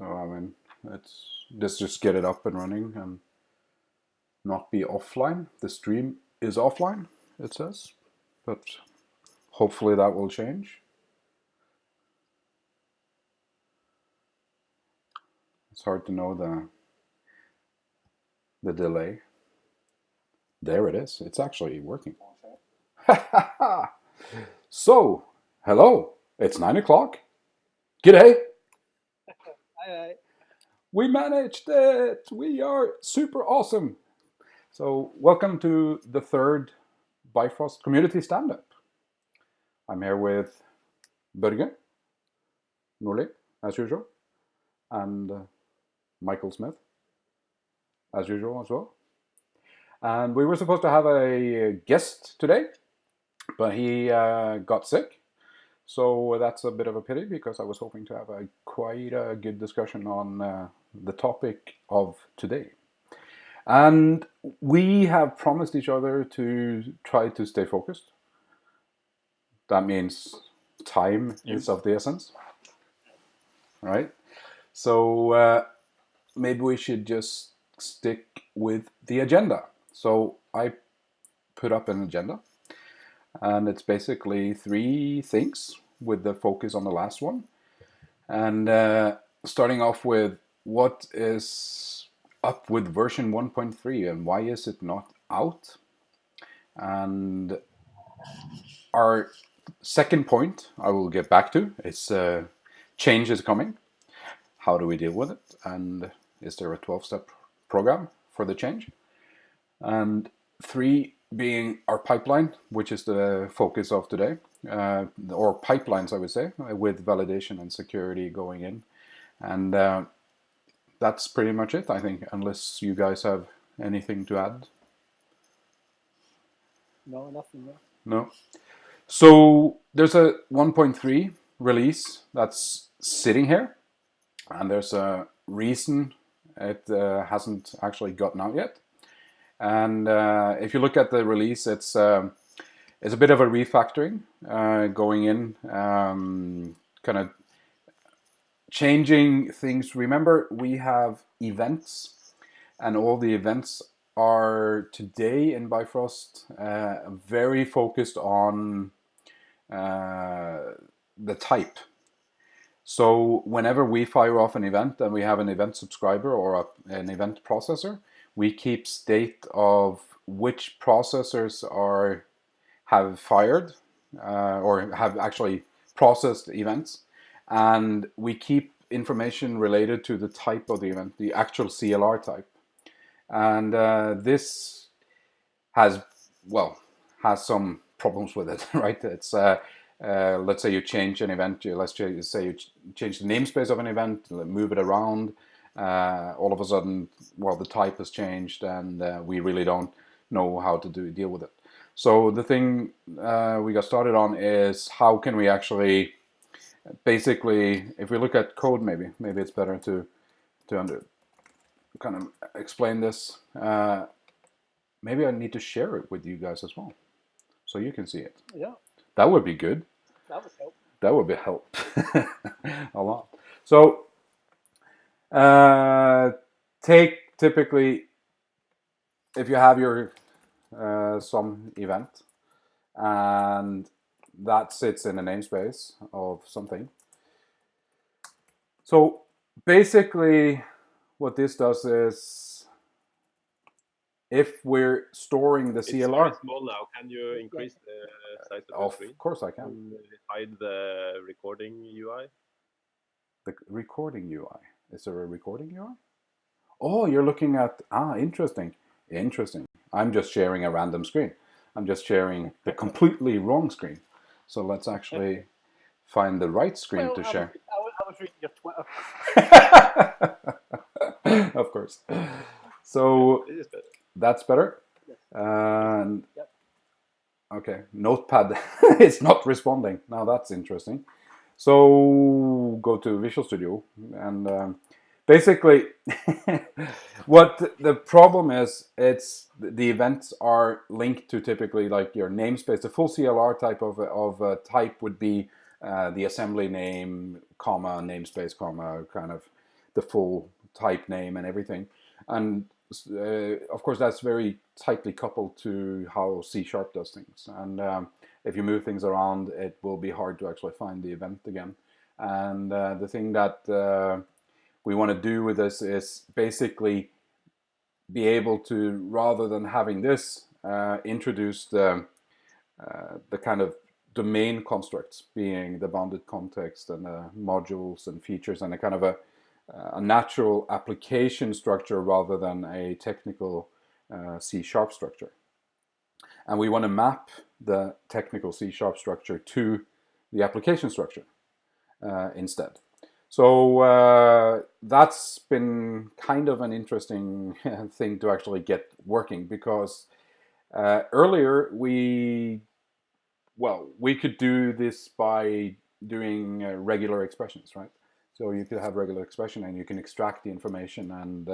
So I mean, let's just get it up and running and not be offline. The stream is offline, it says, but hopefully that will change. It's hard to know the delay. There it is. It's actually working. So, hello. It's 9 o'clock. G'day. Hi. We managed it. We are super awesome. So, welcome to the third Bifrost community stand-up. I'm here with Børge Nordli, as usual, and Michael Smith, as usual as well. And we were supposed to have a guest today, but he got sick. So that's a bit of a pity because I was hoping to have quite a good discussion on the topic of today. And we have promised each other to try to stay focused. That means time is of the essence, right? So maybe we should just stick with the agenda. So I put up an agenda, and it's basically 3 things with the focus on the last one. And starting off with what is up with version 1.3 and why is it not out? And our second point I will get back to is change is coming. How do we deal with it? And is there a 12-step program for the change? And 3 being our pipeline, which is the focus of today, or pipelines, I would say, with validation and security going in. And that's pretty much it, I think, unless you guys have anything to add. No, nothing. No. No. So there's a 1.3 release that's sitting here, and there's a reason it hasn't actually gotten out yet. And if you look at the release, it's a bit of a refactoring going in, kind of changing things. Remember, we have events, and all the events are today in Bifrost very focused on the type. So whenever we fire off an event and we have an event subscriber or an event processor, we keep state of which processors have fired or have actually processed events, and we keep information related to the type of the event, the actual CLR type. And this has some problems with it, right? It's let's say you change an event. Let's say you change the namespace of an event, move it around. All of a sudden, the type has changed, and we really don't know how to deal with it. So the thing we got started on is how can we actually, basically, if we look at code, maybe it's better to kind of explain this. Maybe I need to share it with you guys as well, so you can see it. Yeah. That would be good. That would help. That would be help a lot. So take typically, if you have your some event and that sits in a namespace of something. So basically what this does is, if we're storing the CLR... It's very small now. Can you increase the size of the screen? Of course I can. Hide the recording UI? The recording UI. Is there a recording UI? Oh, you're looking at... interesting. I'm just sharing a random screen. I'm just sharing the completely wrong screen. So let's actually find the right screen to share. I was reading your Twitter. Of course. So This is better. that's better. Yes. And Yep. okay, Notepad is not responding. Now that's interesting. So go to Visual Studio, and basically what the problem is, it's the events are linked to typically like your namespace. The full CLR type of type would be the assembly name, comma, namespace, comma, kind of the full type name and everything. And of course, that's very tightly coupled to how C# does things. And if you move things around, it will be hard to actually find the event again. And the thing that we want to do with this is basically be able to, rather than having this, introduce the kind of domain constructs, being the bounded context and the modules and features, and a kind of a natural application structure rather than a technical C# structure. And we want to map the technical C# structure to the application structure instead. So that's been kind of an interesting thing to actually get working, because earlier we could do this by doing regular expressions, right? So you could have regular expression and you can extract the information and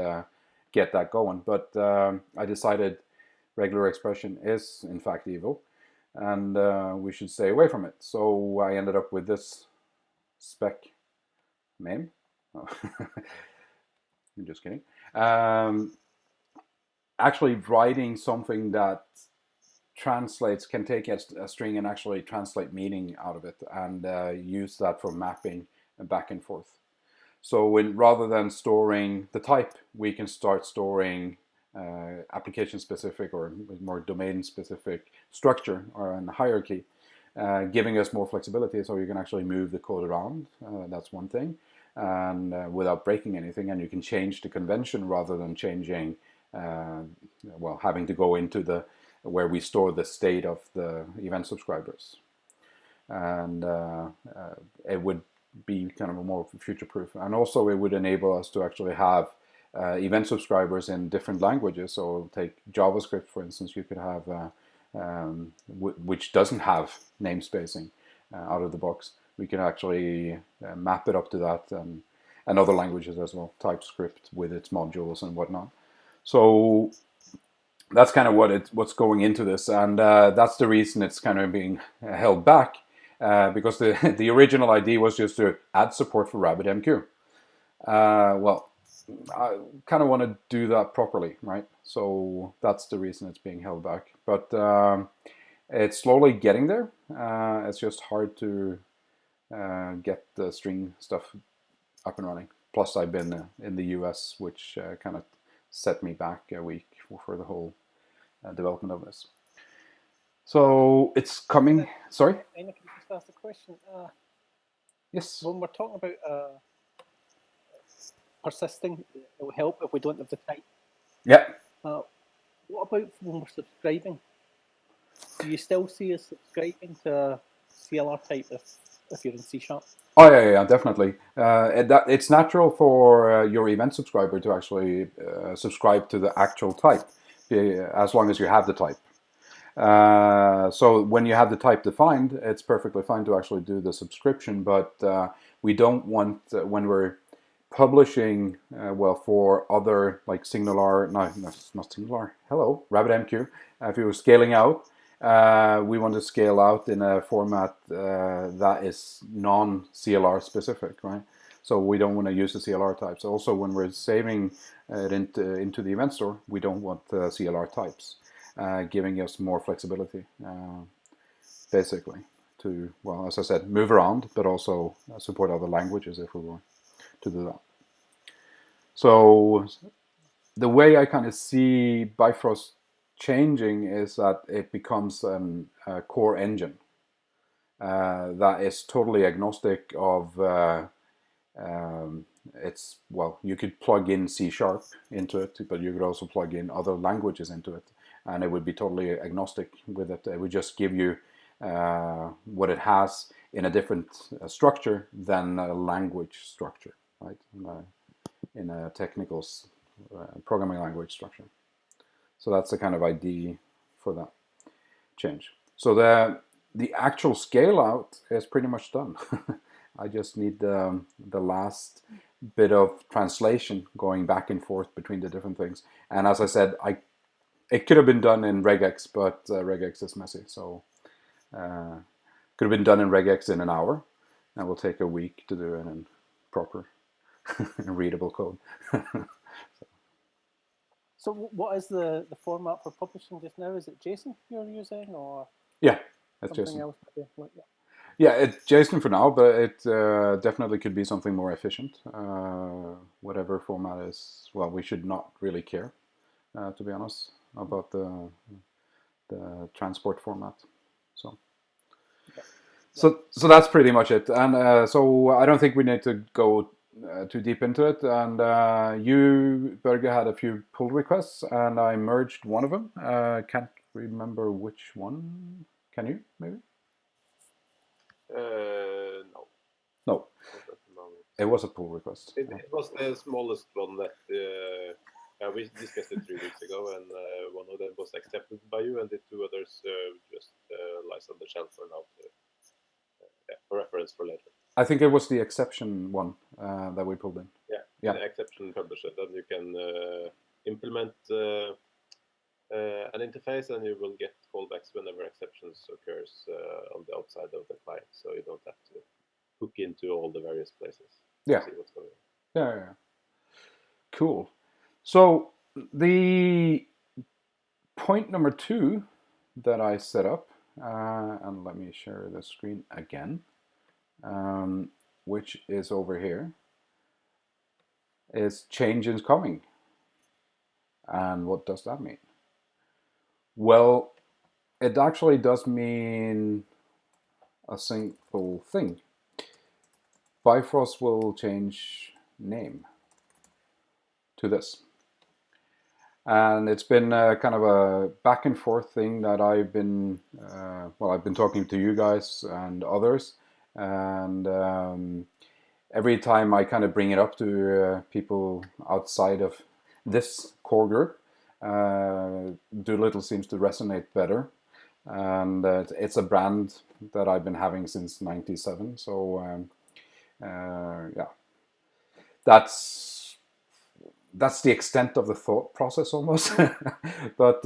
get that going. But I decided regular expression is in fact evil, and we should stay away from it. So I ended up with this spec name. Oh. I'm just kidding. Actually writing something that can take a string and actually translate meaning out of it, and use that for mapping back and forth. So rather than storing the type, we can start storing application specific or more domain specific structure or a hierarchy, giving us more flexibility, so you can actually move the code around. That's one thing, and without breaking anything. And you can change the convention rather than changing, having to go into where we store the state of the event subscribers. And it would be kind of a more future-proof. And also it would enable us to actually have event subscribers in different languages. So take JavaScript, for instance. You could have which doesn't have namespacing out of the box. We can actually map it up to that, and other languages as well, TypeScript with its modules and whatnot. So that's kind of what's going into this, and that's the reason it's kind of being held back, because the original idea was just to add support for RabbitMQ. I kind of want to do that properly, right? So that's the reason it's being held back. But it's slowly getting there. It's just hard to get the string stuff up and running. Plus, I've been in the US, which kind of set me back a week for the whole development of this. So it's coming. Sorry? Can I just ask a question? Yes. When we're talking about persisting, it will help if we don't have the type. Yeah. What about when we're subscribing? Do you still see us subscribing to a CLR type if you're in C#? Oh yeah, definitely. It's natural for your event subscriber to actually subscribe to the actual type, as long as you have the type. So when you have the type defined, it's perfectly fine to actually do the subscription. But we don't want when we're publishing for other like Signalar, no, not Signalar. Hello, RabbitMQ. If you were scaling out. We want to scale out in a format that is non-CLR specific, right? So we don't want to use the CLR types. Also, when we're saving it into the event store, we don't want CLR types, giving us more flexibility, basically, to, as I said, move around, but also support other languages if we want to do that. So the way I kind of see Bifrost changing is that it becomes a core engine that is totally agnostic of you could plug in C# into it, but you could also plug in other languages into it, and it would be totally agnostic with it. It would just give you what it has in a different structure than a language structure, right? In a technical programming language structure. So that's the kind of idea for that change. So the actual scale out is pretty much done. I just need the last bit of translation going back and forth between the different things. And as I said, it could have been done in regex, but regex is messy. So could have been done in regex in an hour. And will take a week to do it in proper readable code. So what is the format for publishing just now? Is it JSON you're using, or Yeah, that's something JSON. else? Maybe? Yeah, it's JSON for now, but it definitely could be something more efficient. Whatever format is, well, we should not really care, to be honest, about the transport format. So. So that's pretty much it, and so I don't think we need to go too deep into it. And you, Børge, had a few pull requests, and I merged one of them. Can't remember which one. Can you maybe? No. No, Not at the moment. it was a pull request. It was the smallest one that we discussed it 3 weeks ago, and one of them was accepted by you, and the two others just lies on the shelf for now. For reference for later. I think it was the exception one that we pulled in. Yeah. The exception publisher. Then you can implement an interface, and you will get callbacks whenever exceptions occurs on the outside of the client, so you don't have to hook into all the various places. Yeah. To see what's going on. Yeah. Cool. So the point number 2 that I set up, and let me share the screen again, which is over here, is change is coming. And what does that mean? Well, it actually does mean a simple thing. Bifrost will change name to this. And it's been kind of a back and forth thing that I've been talking to you guys and others, and every time I kind of bring it up to people outside of this core group, Doolittle seems to resonate better, and it's a brand that I've been having since '97. So yeah, that's the extent of the thought process almost. But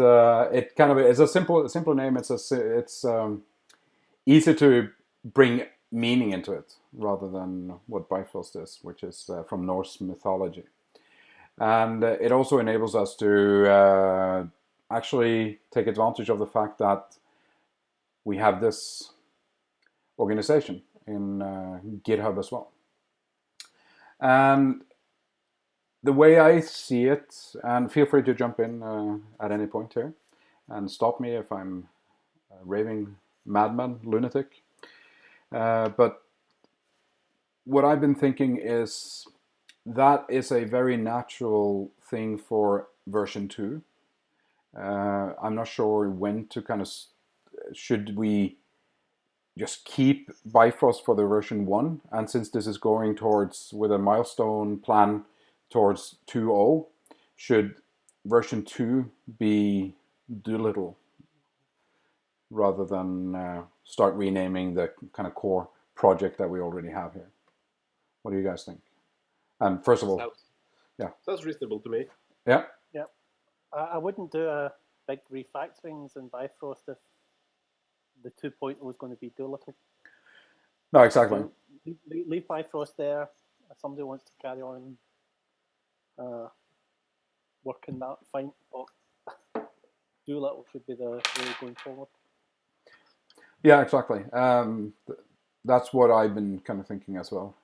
it kind of is a simple name. It's easy to bring meaning into it rather than what Bifrost is, which is from Norse mythology. And it also enables us to actually take advantage of the fact that we have this organization in GitHub as well. And the way I see it, and feel free to jump in at any point here and stop me if I'm a raving madman, lunatic. But what I've been thinking is that is a very natural thing for version 2. I'm not sure when to kind of, should we just keep Bifrost for the version 1? And since this is going towards, with a milestone plan towards 2.0, should version 2 be Doolittle rather than start renaming the kind of core project that we already have here? What do you guys think? And first of all, sounds reasonable to me. Yeah. I wouldn't do a big refactorings in Bifrost if the 2.0 was going to be Doolittle. No, exactly. So leave Bifrost there. If somebody wants to carry on working that, fine. But Doolittle should be the way going forward. Yeah, exactly. That's what I've been kind of thinking as well.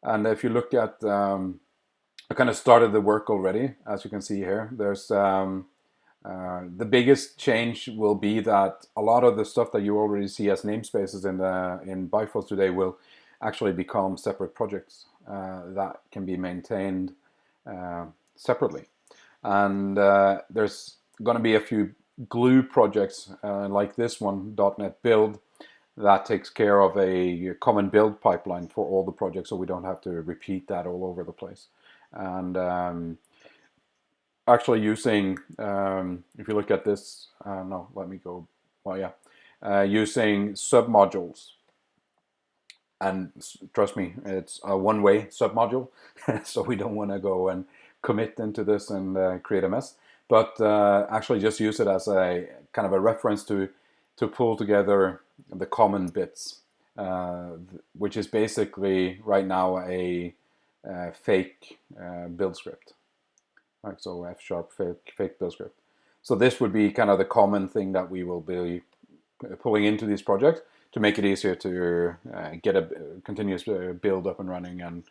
And if you look at, I kind of started the work already, as you can see here. There's the biggest change will be that a lot of the stuff that you already see as namespaces in Bifrost today will actually become separate projects that can be maintained separately. And there's going to be a few glue projects like this one, .NET Build, that takes care of a common build pipeline for all the projects, so we don't have to repeat that all over the place. And actually using, if you look at this, using submodules. And trust me, it's a one-way submodule, so we don't want to go and commit into this and create a mess. But actually just use it as a kind of a reference to pull together the common bits, which is basically right now a fake build script. Right, so F# fake build script. So this would be kind of the common thing that we will be pulling into these projects to make it easier to get a continuous build up and running and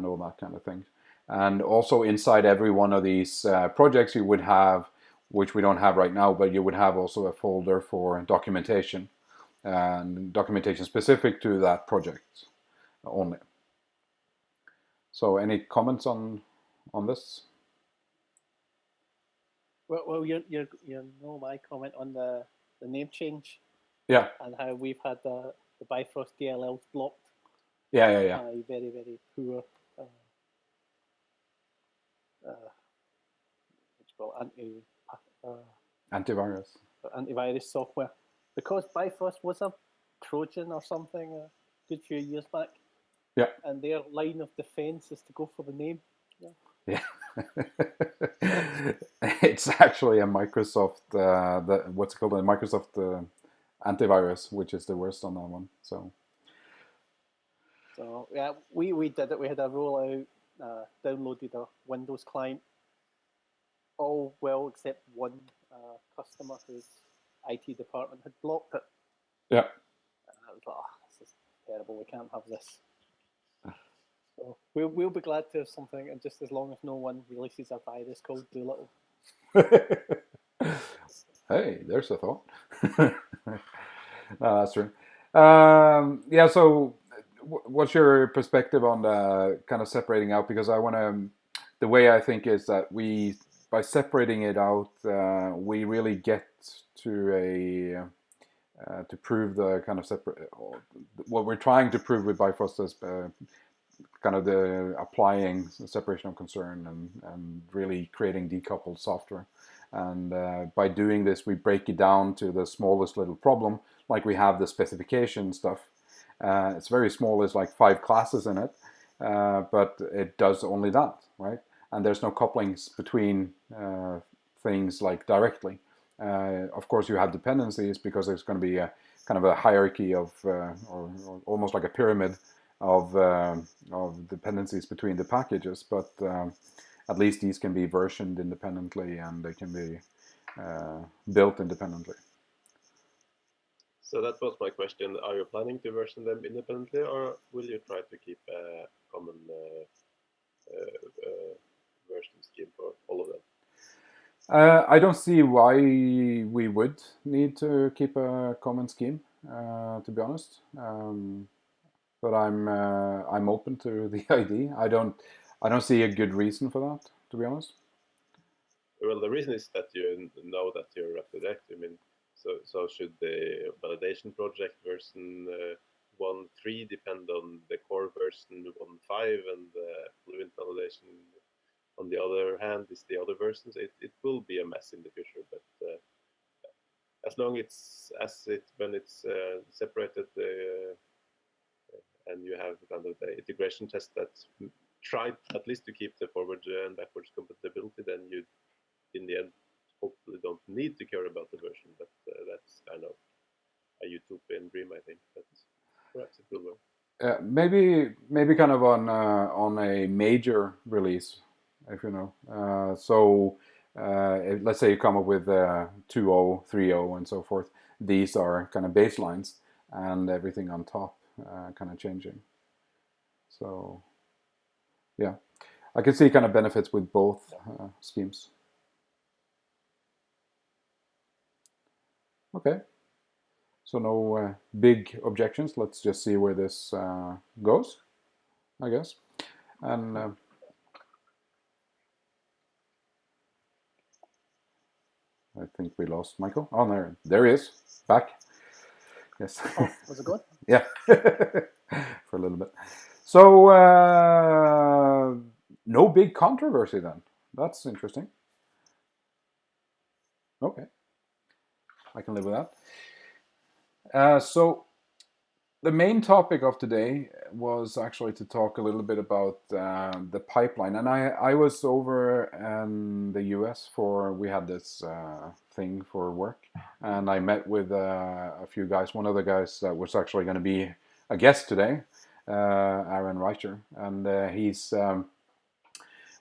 all that kind of thing. And also inside every one of these projects you would have, which we don't have right now, but you would have also a folder for documentation, and documentation specific to that project only. So any comments on this? Well, you know my comment on the name change. Yeah. And how we've had the Bifrost DLLs blocked. Yeah. By very, very poor antivirus software. Because Bifrost was a Trojan or something a good few years back. Yeah. And their line of defense is to go for the name. Yeah. It's actually a Microsoft, what's it called, a Microsoft antivirus, which is the worst on that one. So yeah, we did it. We had a rollout, downloaded a Windows client, all well except one customer whose IT department had blocked it. Yeah. And I was like, this is terrible. We can't have this. So we'll be glad to have something, and just as long as no one releases a virus called Doolittle. Hey, there's a thought. No, that's true. Yeah. So, what's your perspective on the kind of separating out? Because I want to. The way I think is that by separating it out, we really get to to prove the kind of separate. What we're trying to prove with Bifrost is kind of the applying separation of concern and really creating decoupled software. And by doing this, we break it down to the smallest little problem. Like we have the specification stuff. It's very small. It's like 5 classes in it, but it does only that, right? And there's no couplings between things like directly. Of course, you have dependencies because there's going to be a kind of a hierarchy of, or almost like a pyramid of dependencies between the packages, but at least these can be versioned independently and they can be built independently. So that was my question. Are you planning to version them independently, or will you try to keep a common version scheme for all of them? I don't see why we would need to keep a common scheme, to be honest. But I'm open to the idea. I don't see a good reason for that, to be honest. Well, the reason is that you know that you're up to date. I mean, so should the validation project version 1.3 depend on the core version 1.5, and the fluent validation, on the other hand, is the other versions? It will be a mess in the future, but as long when it's separated, and you have kind of the integration test that try at least to keep the forward and backwards compatibility, then you, in the end, hopefully don't need to care about the version. But that's kind of a utopian dream, I think. But perhaps it will work. Maybe kind of on a major release, if you know. So let's say you come up with 2.0, 3.0, and so forth. These are kind of baselines, and everything on top kind of changing. So yeah, I can see kind of benefits with both schemes. Okay. So no big objections. Let's just see where this goes, I guess. And I think we lost Michael. Oh, there he is, back. Yes. Oh, was it good? Yeah, for a little bit. So no big controversy then. That's interesting. Okay, I can live with that. So the main topic of today was actually to talk a little bit about the pipeline. And I was over in the US we had this thing for work. And I met with a few guys. One of the guys that was actually going to be a guest today Aaron Reicher, and he's.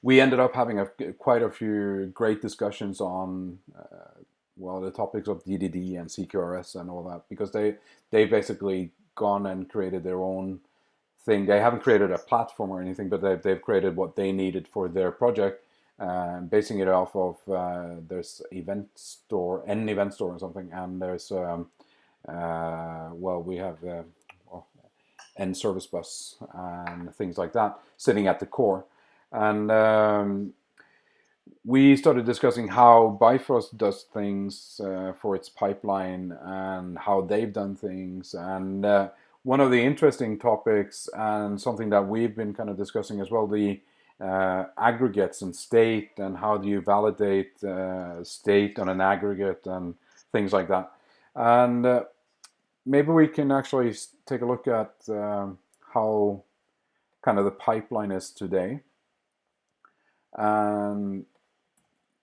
We ended up having quite a few great discussions on the topics of DDD and CQRS and all that, because they've basically gone and created their own thing. They haven't created a platform or anything, but they've created what they needed for their project, basing it off of there's an event store or something, and there's we have N service bus and things like that sitting at the core. And we started discussing how Bifrost does things for its pipeline and how they've done things. And one of the interesting topics, and something that we've been kind of discussing as well, the aggregates and state, and how do you validate state on an aggregate and things like that. And maybe we can actually take a look at how kind of the pipeline is today. And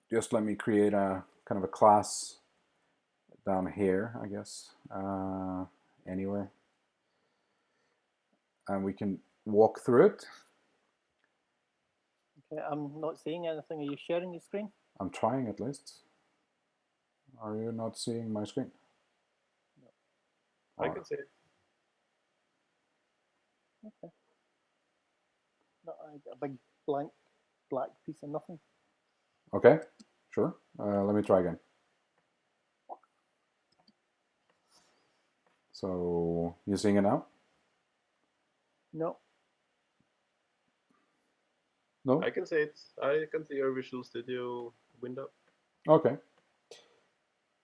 just let me create a kind of a class down here, I guess, anywhere. And we can walk through it. Okay, I'm not seeing anything. Are you sharing your screen? I'm trying at least. Are you not seeing my screen? No. I can see it. Okay. No, a big blank black piece of nothing. Okay, sure. Let me try again. So, you seeing it now? No. No? I can see it. I can see your Visual Studio window. Okay.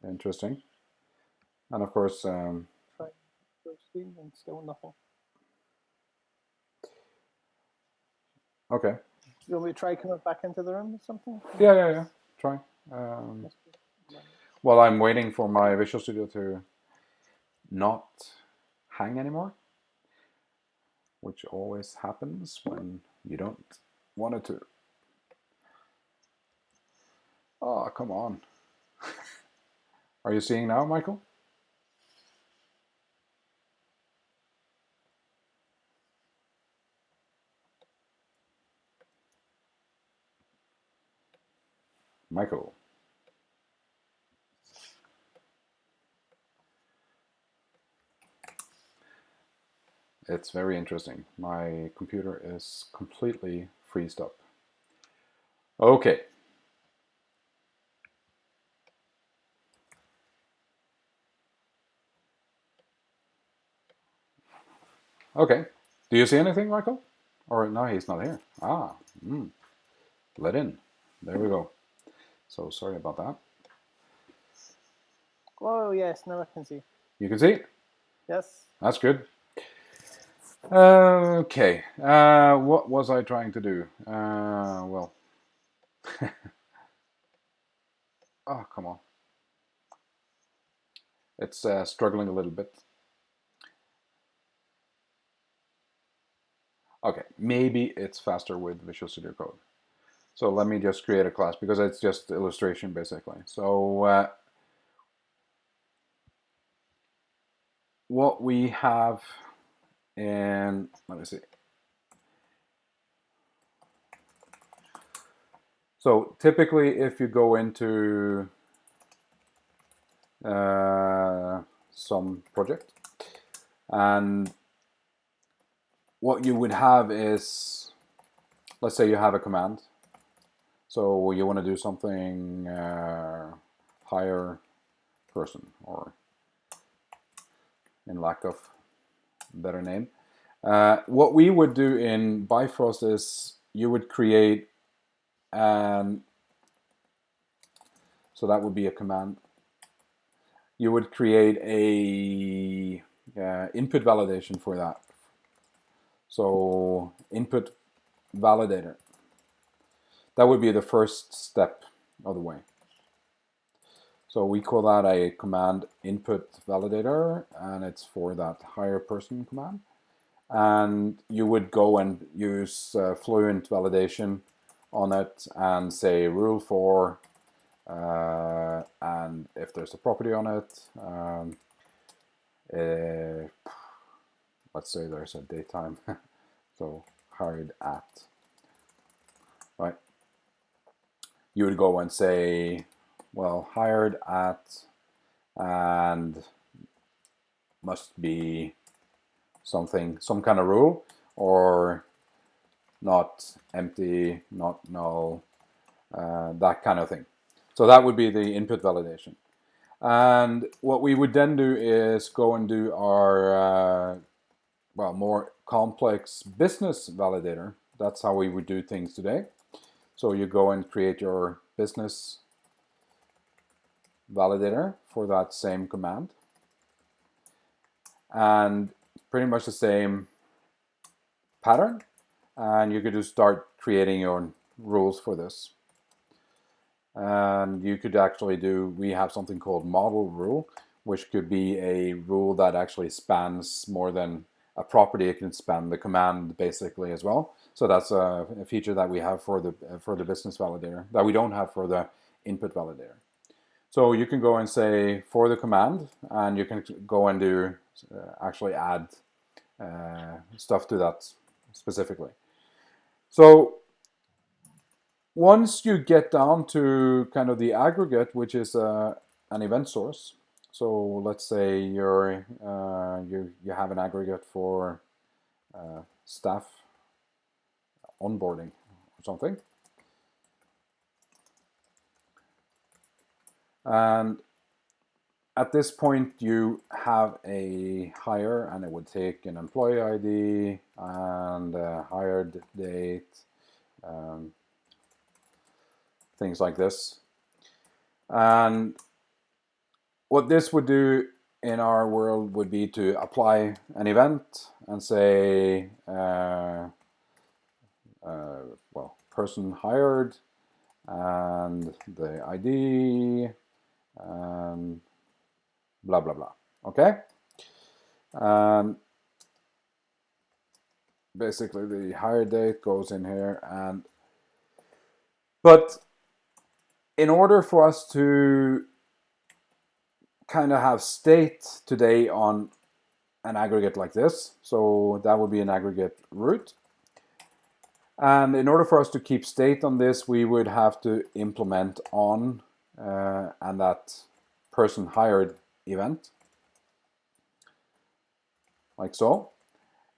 Interesting. And of course... Try full screen and still nothing. Okay. You want me to try coming back into the room or something? Yeah. Try. Well, I'm waiting for my Visual Studio to not hang anymore, which always happens when you don't want it to. Oh, come on. Are you seeing now, Michael? Michael. It's very interesting. My computer is completely freezed up. Okay. Okay. Do you see anything, Michael? Or no, he's not here. Let in. There we go. So sorry about that. Oh, yes, now I can see. You can see? Yes. That's good. Okay. What was I trying to do? Well. Oh, come on. It's struggling a little bit. Okay, maybe it's faster with Visual Studio Code. So let me just create a class, because it's just illustration basically. So what we have in, let me see. So typically if you go into some project, and what you would have is, let's say you have a command. So you want to do something hire person, or in lack of better name. What we would do in Bifrost is you would create an, so that would be a command. You would create a input validation for that. So input validator. That would be the first step of the way. So we call that a command input validator, and it's for that hire person command. And you would go and use Fluent validation on it and say rule for, and if there's a property on it, let's say there's a datetime, so hired at, right? You would go and say, well, hired at, and must be something, some kind of rule, or not empty, not null, that kind of thing. So that would be the input validation. And what we would then do is go and do our well, more complex business validator. That's how we would do things today. So you go and create your business validator for that same command. And pretty much the same pattern. And you could just start creating your own rules for this. And you could actually do, we have something called model rule, which could be a rule that actually spans more than a property. It can span the command basically as well. So that's a feature that we have for the business validator that we don't have for the input validator. So you can go and say for the command, and you can go and do actually add stuff to that specifically. So once you get down to kind of the aggregate, which is an event source. So let's say you have an aggregate for staff onboarding or something. And at this point, you have a hire, and it would take an employee ID and a hired date, things like this. And what this would do in our world would be to apply an event and say, well, person hired and the ID and blah, blah, blah. Okay? Basically, the hire date goes in here. But in order for us to kind of have state today on an aggregate like this, so that would be an aggregate root. And in order for us to keep state on this, we would have to implement on and that person hired event, like so.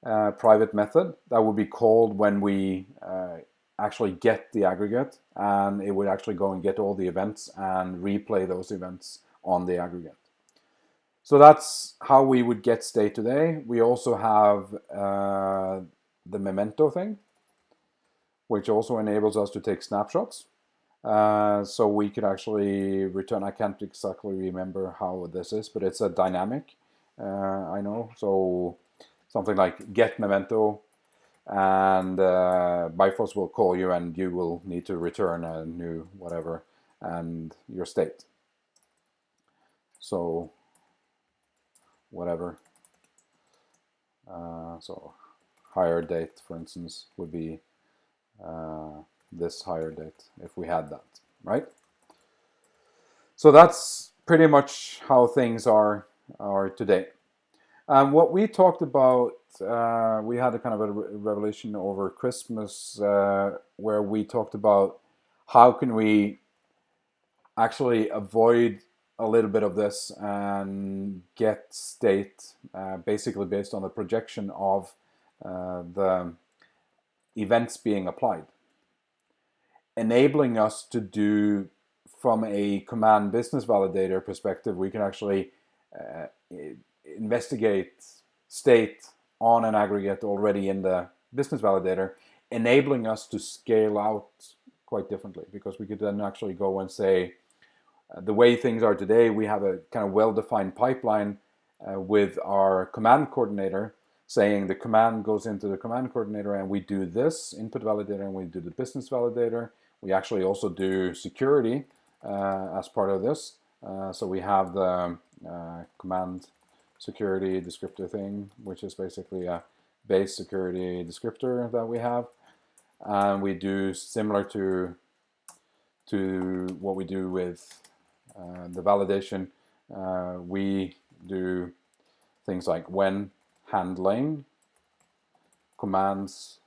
Private method that would be called when we actually get the aggregate, and it would actually go and get all the events and replay those events on the aggregate. So that's how we would get state today. We also have the memento thing, which also enables us to take snapshots. So we could actually return, I can't exactly remember how this is, but it's a dynamic, I know. So something like get memento, and Bifrost will call you, and you will need to return a new whatever and your state. So whatever. So hire date, for instance, would be this hire date if we had that, right? So that's pretty much how things are today. What we talked about, we had a kind of a revelation over Christmas where we talked about how can we actually avoid a little bit of this and get state basically based on the projection of the events being applied, enabling us to do from a command business validator perspective. We can actually investigate state on an aggregate already in the business validator, enabling us to scale out quite differently, because we could then actually go and say, the way things are today, we have a kind of well-defined pipeline with our command coordinator saying the command goes into the command coordinator, and we do this input validator, and we do the business validator. We actually also do security as part of this. So we have the command security descriptor thing, which is basically a base security descriptor that we have. And we do similar to what we do with the validation. We do things like when, handling commands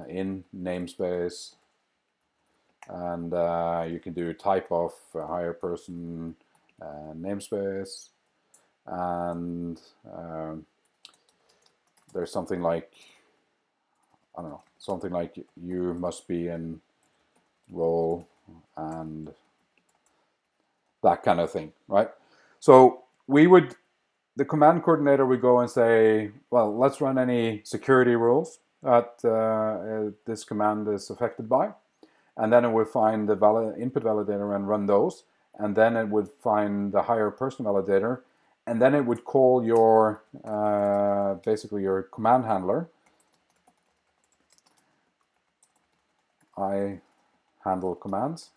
in namespace, and you can do type of higher person namespace, and there's something like, I don't know, something like you must be in role and that kind of thing, right? So the command coordinator would go and say, well, let's run any security rules that this command is affected by. And then it would find the input validator and run those. And then it would find the higher person validator. And then it would call your, basically your command handler. I handle commands.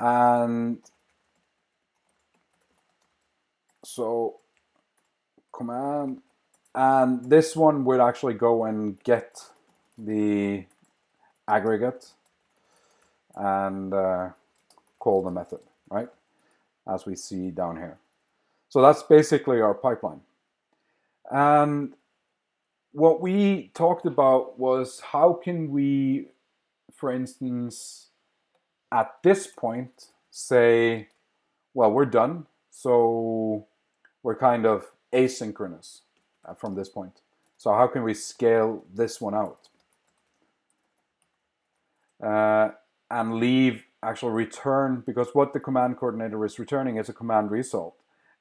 And so command, and this one would actually go and get the aggregate and call the method, right? As we see down here. So that's basically our pipeline. And what we talked about was how can we, for instance, at this point say, well, we're done, so we're kind of asynchronous from this point. So how can we scale this one out? And leave actual return, because what the command coordinator is returning is a command result.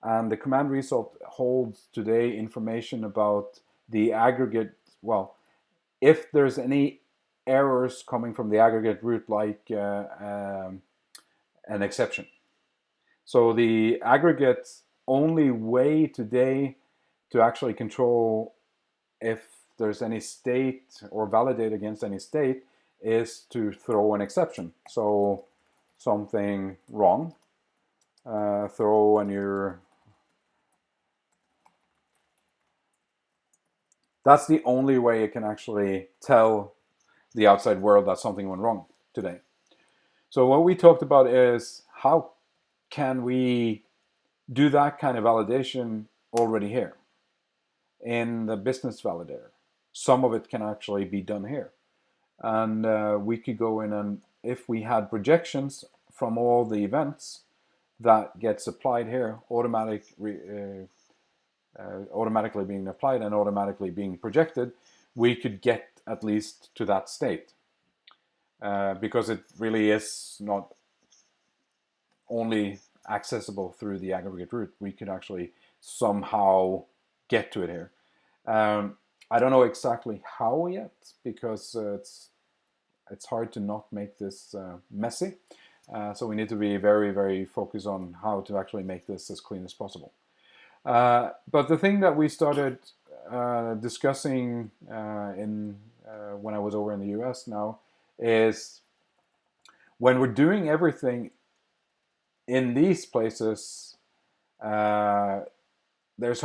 And the command result holds today information about the aggregate, well, if there's any errors coming from the aggregate root, like an exception. So the aggregate only way today to actually control if there's any state or validate against any state is to throw an exception. So something wrong, throw and you're, that's the only way you can actually tell the outside world that something went wrong today. So what we talked about is how can we do that kind of validation already here in the business validator. Some of it can actually be done here. And we could go in, and if we had projections from all the events that gets applied here, automatically being applied and automatically being projected, we could get at least to that state. Because it really is not only accessible through the aggregate root, we could actually somehow get to it here. I don't know exactly how yet, because it's hard to not make this messy. So we need to be very, very focused on how to actually make this as clean as possible. But the thing that we started discussing when I was over in the US now is when we're doing everything in these places, there's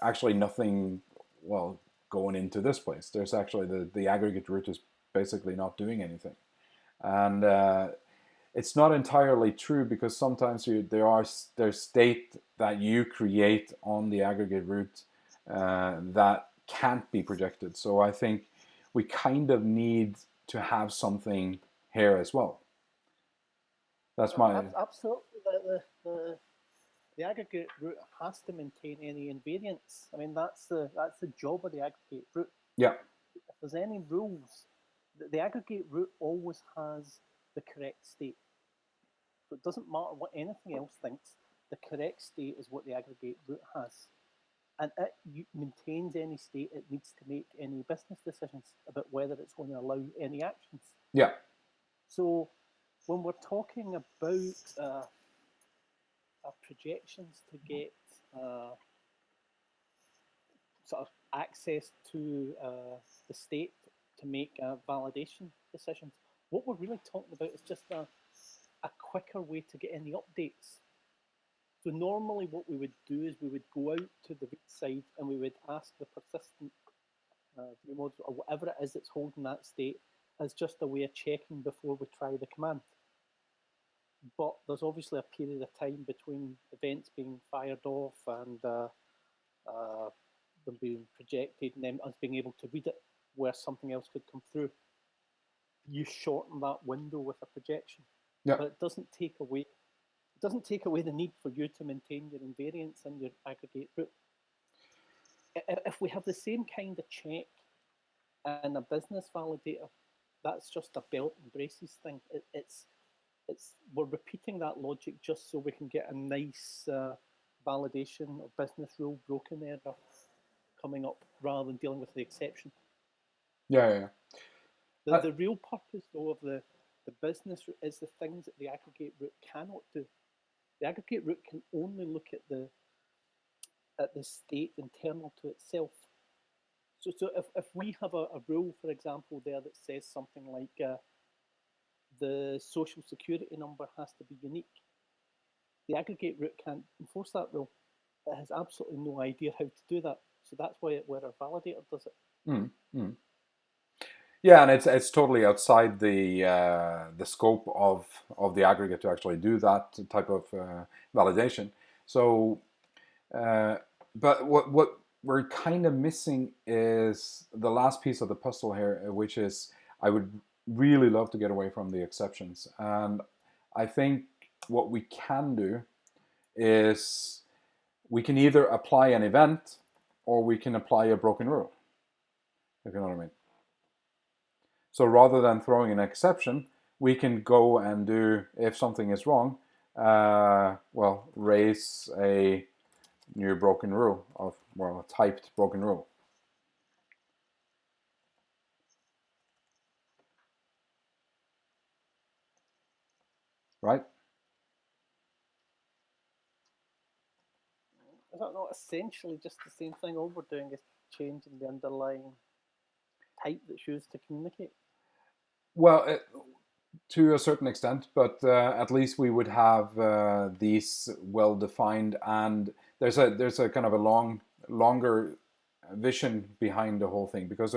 actually nothing, well, going into this place. There's actually the aggregate root is basically not doing anything. And it's not entirely true, because sometimes there's state that you create on the aggregate root that can't be projected. So I think we kind of need to have something here as well. That's my... Absolutely. The aggregate root has to maintain any invariance. I mean, that's the job of the aggregate root. Yeah. If there's any rules, the aggregate root always has the correct state. So it doesn't matter what anything else thinks. The correct state is what the aggregate root has. And it maintains any state it needs to make any business decisions about whether it's going to allow any actions. Yeah. So when we're talking about projections to get sort of access to the state to make validation decisions, what we're really talking about is just a quicker way to get any updates. So normally what we would do is we would go out to the root side and we would ask the persistent view module or whatever it is that's holding that state as just a way of checking before we try the command. but there's obviously a period of time between events being fired off and them being projected and then us being able to read it where something else could come through. You shorten that window with a projection, Yeah. but it doesn't take away the need for you to maintain your invariance and your aggregate root. If we have the same kind of check in a business validator, that's just a belt and braces thing. It's we're repeating that logic just so we can get a nice validation or business rule broken error coming up rather than dealing with the exception. Yeah. The real purpose, though, of the business root is the things that the aggregate root cannot do. The aggregate root can only look at the state internal to itself. So if we have a rule, for example, there that says something like the social security number has to be unique, the aggregate root can't enforce that rule. It has absolutely no idea how to do that. So that's where our validator does it. Yeah, and it's totally outside the scope of the aggregate to actually do that type of validation. So, but what we're kind of missing is the last piece of the puzzle here, which is I would really love to get away from the exceptions, and I think what we can do is we can either apply an event or we can apply a broken rule, if you know what I mean. So rather than throwing an exception, we can go and do, if something is wrong, raise a new broken rule, a typed broken rule. Right? Is that not essentially just the same thing? All we're doing is changing the underlying type that's used to communicate. Well, to a certain extent, but at least we would have these well defined, and there's a kind of a longer vision behind the whole thing, because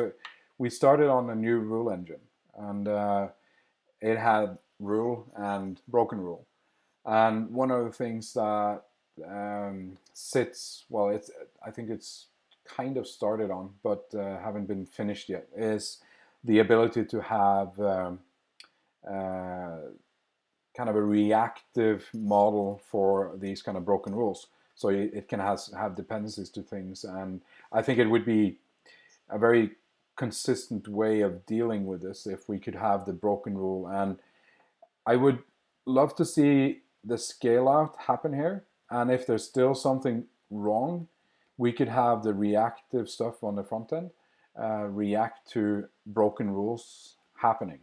we started on a new rule engine, and it had rule and broken rule, and one of the things that I think it's kind of started on, but haven't been finished yet, is the ability to have kind of a reactive model for these kind of broken rules. So it can have dependencies to things, and I think it would be a very consistent way of dealing with this if we could have the broken rule. And I would love to see the scale out happen here. And if there's still something wrong, we could have the reactive stuff on the front end react to broken rules happening.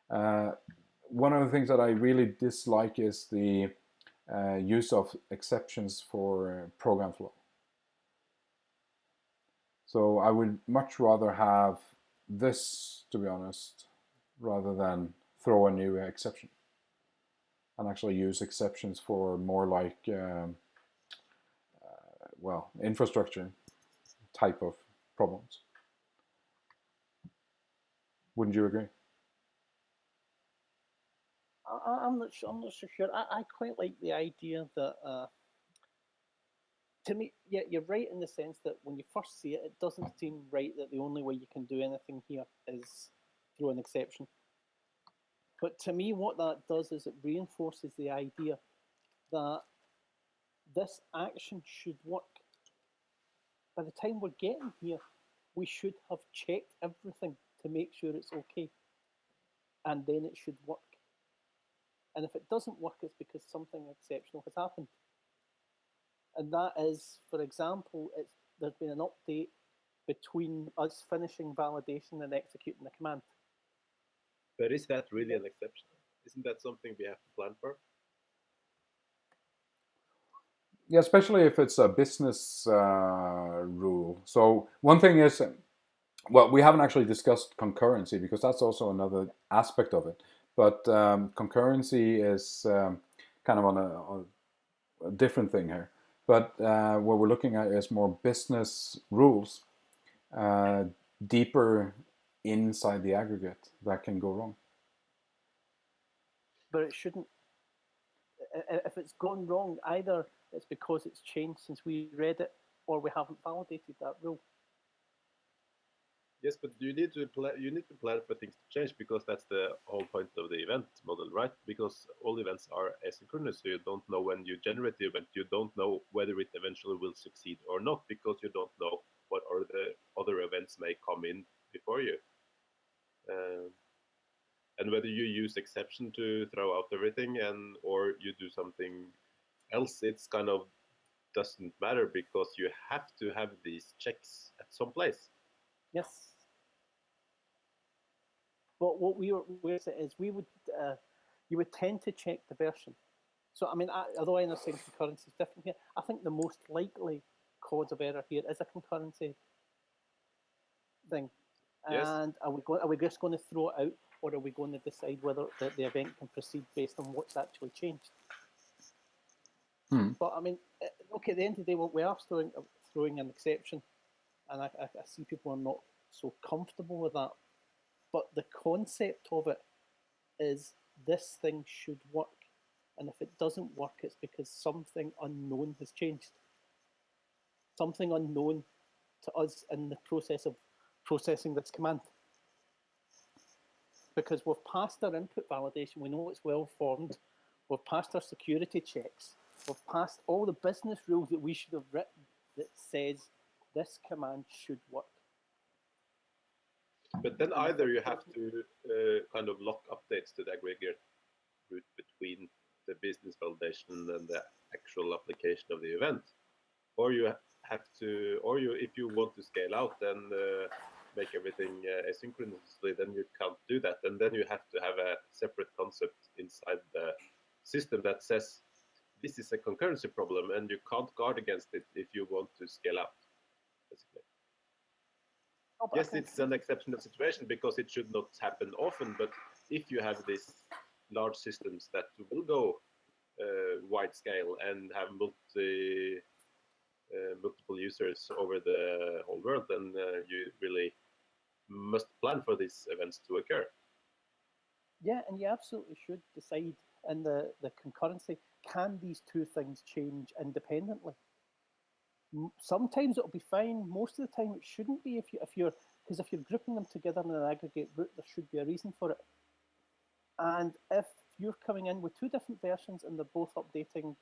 One of the things that I really dislike is the use of exceptions for program flow. So I would much rather have this, to be honest, rather than throw a new exception, and actually use exceptions for more like infrastructure type of problems. Wouldn't you agree? I'm not so sure. I quite like the idea that to me, yeah, you're right in the sense that when you first see it, it doesn't seem right that the only way you can do anything here is through an exception. But to me, what that does is it reinforces the idea that this action should work. By the time we're getting here, we should have checked everything to make sure it's okay. And then it should work. And if it doesn't work, it's because something exceptional has happened. And that is, for example, there's been an update between us finishing validation and executing the command. But is that really an exception? Isn't that something we have to plan for? Yeah, especially if it's a business rule. So one thing is, we haven't actually discussed concurrency, because that's also another aspect of it. But concurrency is kind of on a different thing here. But what we're looking at is more business rules, deeper inside the aggregate, that can go wrong. But it shouldn't. if it's gone wrong, either it's because it's changed since we read it, or we haven't validated that rule. Yes, but you need to plan for things to change, because that's the whole point of the event model, right? Because all events are asynchronous, so you don't know when you generate the event. You don't know whether it eventually will succeed or not, because you don't know what other events may come in before you. And whether you use exception to throw out everything, or you do something else, it's kind of doesn't matter, because you have to have these checks at some place. Yes. But what we're saying is you would tend to check the version. So I mean, although I understand concurrency is different here, I think the most likely cause of error here is a concurrency thing. Yes. And are we just going to throw it out, or are we going to decide whether the event can proceed based on what's actually changed? But I mean, okay, at the end of the day, we are throwing an exception, and I see people are not so comfortable with that. But the concept of it is this thing should work, and if it doesn't work, it's because something unknown has changed. Something unknown to us in the process of processing this command. Because we've passed our input validation, we know it's well formed, we've passed our security checks, we've passed all the business rules that we should have written that says this command should work. But then either you have to kind of lock updates to the aggregate route between the business validation and the actual application of the event, or you have to, if you want to scale out and make everything asynchronously, then you can't do that, and then you have to have a separate concept inside the system that says this is a concurrency problem, and you can't guard against it if you want to scale out, basically. Oh, yes, it's an exceptional situation because it should not happen often, but if you have these large systems that will go wide scale and have multiple users over the whole world, then you really must plan for these events to occur. Yeah, and you absolutely should decide in the concurrency, can these two things change independently? Sometimes it'll be fine. Most of the time it shouldn't be, if you're grouping them together in an aggregate route, there should be a reason for it. And if you're coming in with two different versions and they're both updating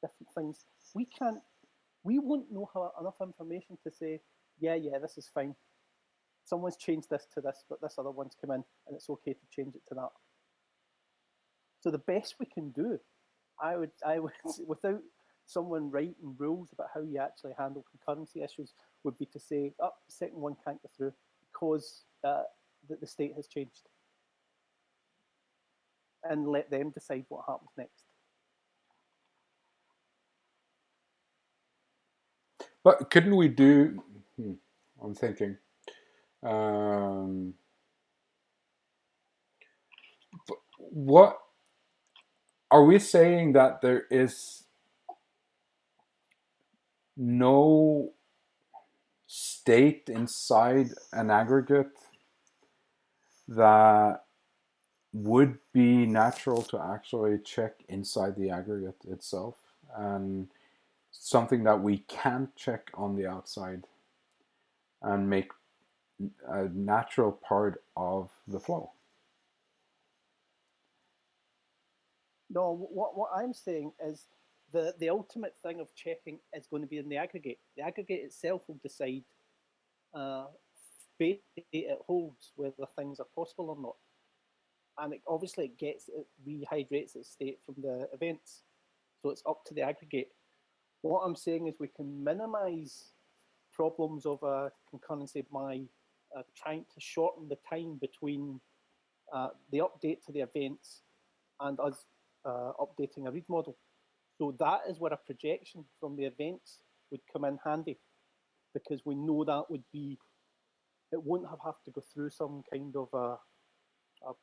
different things, we won't know enough information to say, yeah, this is fine. Someone's changed this to this, but this other one's come in, and it's okay to change it to that. So the best we can do, I would without someone writing rules about how you actually handle concurrency issues, would be to say, the second one can't go through because the state has changed, and let them decide what happens next. But couldn't we do? I'm thinking. What are we saying, that there is no state inside an aggregate that would be natural to actually check inside the aggregate itself, and something that we can't check on the outside and make a natural part of the flow? No, what I'm saying is the ultimate thing of checking is going to be in the aggregate. The aggregate itself will decide it holds whether things are possible or not. And obviously it rehydrates its state from the events. So it's up to the aggregate. What I'm saying is we can minimize problems of concurrency by trying to shorten the time between the update to the events and us updating a read model. So that is where a projection from the events would come in handy, because we know that it won't have to go through some kind of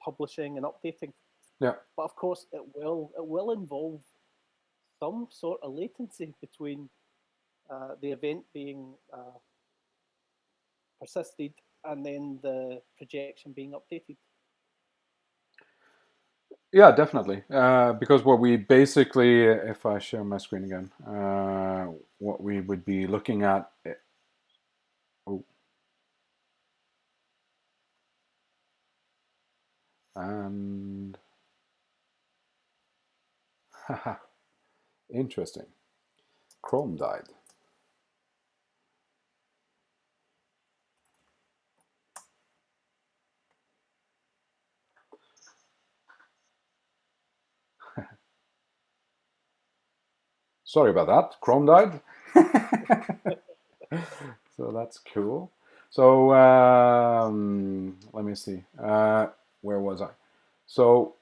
publishing and updating. Yeah. But of course, it will involve some sort of latency between the event being persisted and then the projection being updated. Yeah, definitely. Because what we basically, if I share my screen again, what we would be looking at. Oh, and haha, interesting. Chrome died. Sorry about that. Chrome died. So that's cool. So let me see. Where was I? So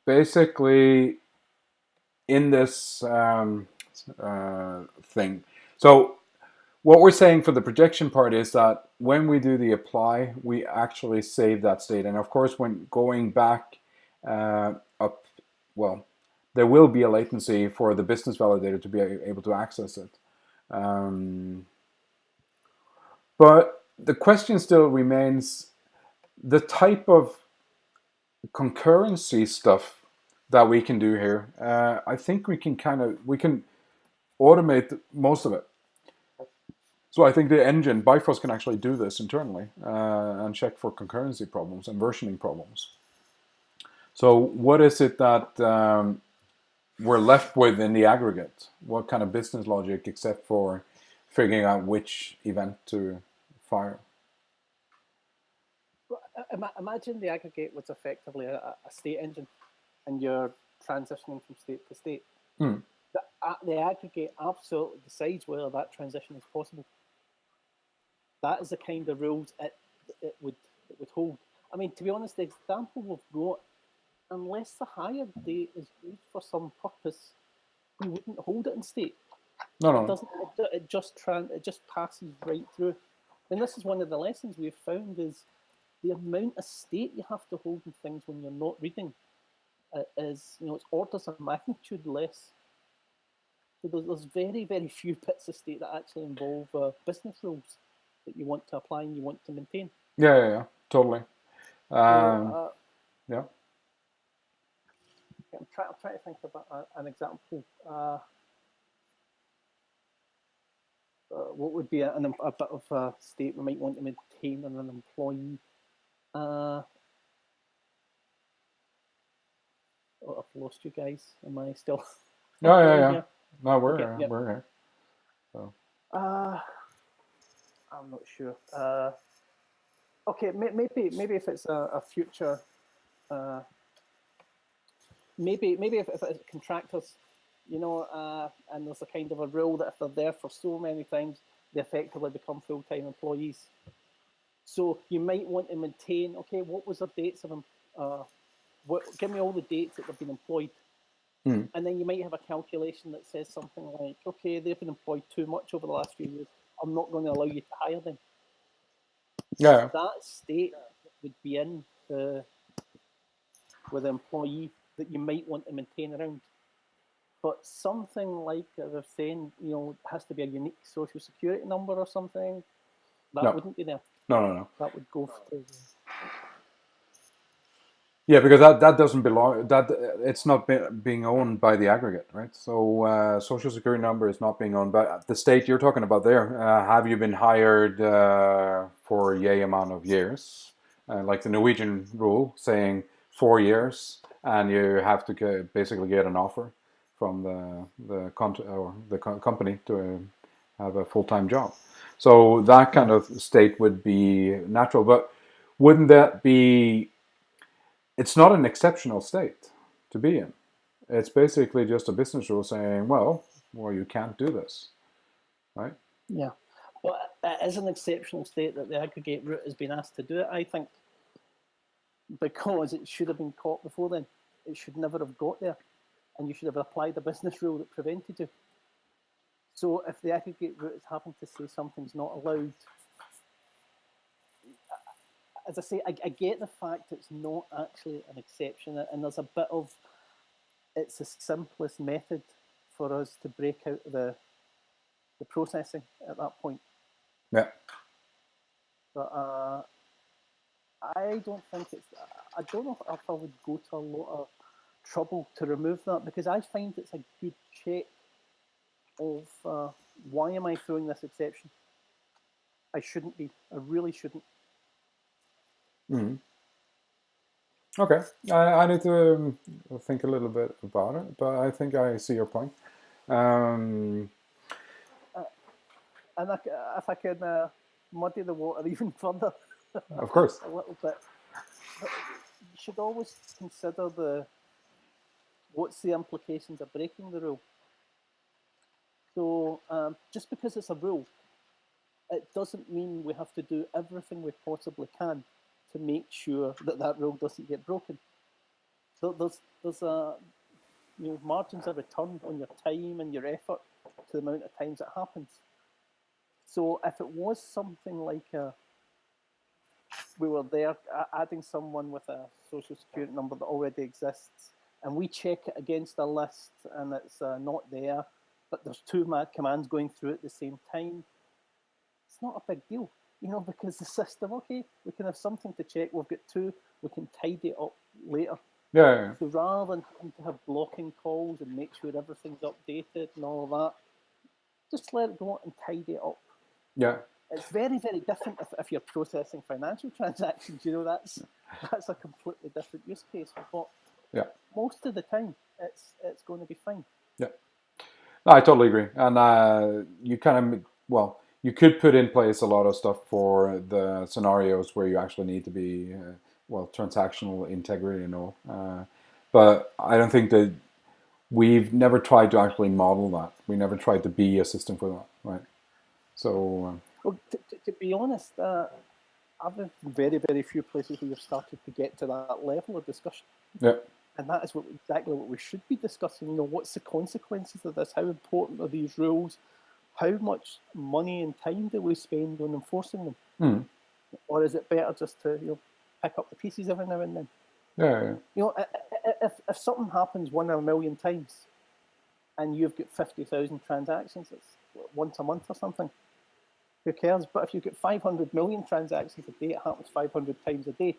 basically, in this thing, so what we're saying for the projection part is that when we do the apply, we actually save that state. And of course, when going back up, well, there will be a latency for the business validator to be able to access it. But the question still remains the type of concurrency stuff that we can do here. I think we can automate most of it. So I think the engine, Bifrost, can actually do this internally and check for concurrency problems and versioning problems. So what is it that we're left with in the aggregate? What kind of business logic, except for figuring out which event to fire? Imagine the aggregate was effectively a state engine, and you're transitioning from state to state. Hmm. The aggregate absolutely decides whether that transition is possible. That is the kind of rules it would hold. I mean, to be honest, the example we've got, unless the higher date is used for some purpose, we wouldn't hold it in state. No, It no. doesn't. It just passes right through. And this is one of the lessons we've found is the amount of state you have to hold in things when you're not reading is, it's orders of magnitude less. So there's very, very few bits of state that actually involve business rules that you want to apply and you want to maintain. Yeah, totally. So Yeah. I'm trying to think of an example. What would be a bit of a state we might want to maintain in an employee? Oh, I've lost you guys. Am I still? Yeah. Here? No, Okay, yeah. we're here. So. I'm not sure. Okay, maybe if it's a future, maybe if it's contractors, and there's a kind of a rule that if they're there for so many times, they effectively become full-time employees. So you might want to maintain. Okay, what was the dates of them? Give me all the dates that they've been employed. Mm. And then you might have a calculation that says something like, okay, they've been employed too much over the last few years. I'm not going to allow you to hire them. Yeah. That state would be in with the employee that you might want to maintain around. But something like they're saying, has to be a unique social security number or something, that wouldn't be there. No. That would go to. Yeah, because that doesn't belong. That it's not being owned by the aggregate, right? So social security number is not being owned by the state you're talking about. There, have you been hired for yay amount of years? Like the Norwegian rule saying 4 years, and you have to basically get an offer from the company to have a full-time job. So that kind of state would be natural, but wouldn't that be? It's not an exceptional state to be in. It's basically just a business rule saying, well, you can't do this, right? Yeah. Well, it is an exceptional state that the aggregate route has been asked to do it, I think, because it should have been caught before then. It should never have got there, and you should have applied a business rule that prevented you. So if the aggregate route is having to say something's not allowed, as I say, I get the fact it's not actually an exception, and there's a bit of it's the simplest method for us to break out the processing at that point. Yeah. But I don't think it's. I don't know if I would go to a lot of trouble to remove that, because I find it's a good check of why am I throwing this exception? I shouldn't be. I really shouldn't. Okay, I need to think a little bit about it, but I think I see your point. And if I can muddy the water even further, Of course. a little bit, but you should always consider what's the implications of breaking the rule. So just because it's a rule, it doesn't mean we have to do everything we possibly can to make sure that rule doesn't get broken. So there's margins of return on your time and your effort to the amount of times it happens. So if it was something like we were there adding someone with a social security number that already exists, and we check it against a list and it's not there, but there's two commands going through at the same time, it's not a big deal, because the system, okay, we can have something to check, we've got two, we can tidy it up later. Yeah. So rather than having to have blocking calls and make sure everything's updated and all of that, just let it go and tidy it up. Yeah. It's very, very different if you're processing financial transactions. That's a completely different use case. But most of the time, it's going to be fine. Yeah, no, I totally agree. And you could put in place a lot of stuff for the scenarios where you actually need to be transactional integrity and all. But I don't think that we've never tried to actually model that. We never tried to be a system for that, right? So. Well, to be honest, I've been very, very few places where you've started to get to that level of discussion. Yeah. And that is exactly what we should be discussing. What's the consequences of this? How important are these rules? How much money and time do we spend on enforcing them? Or is it better just to pick up the pieces every now and then? Yeah. If something happens 1 in a million times, and you've got 50,000 transactions, it's once a month or something. Who cares? But if you get 500 million transactions a day, it happens 500 times a day.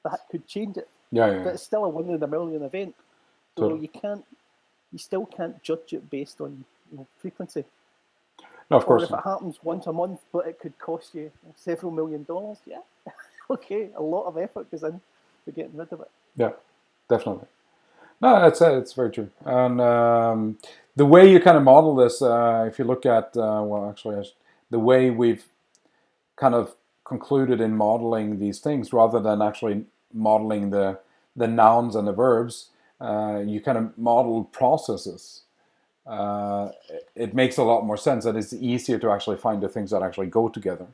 That could change it. Yeah. But it's still a 1 in a million event. So totally. You still can't judge it based on frequency. No, of course. Or if it happens once a month, but it could cost you several $1 million, yeah, okay, a lot of effort goes in to getting rid of it. Yeah, definitely. No, it's very true. And the way you kind of model this, if you look at, the way we've kind of concluded in modeling these things, rather than actually modeling the nouns and the verbs, you kind of model processes. It makes a lot more sense, and it's easier to actually find the things that actually go together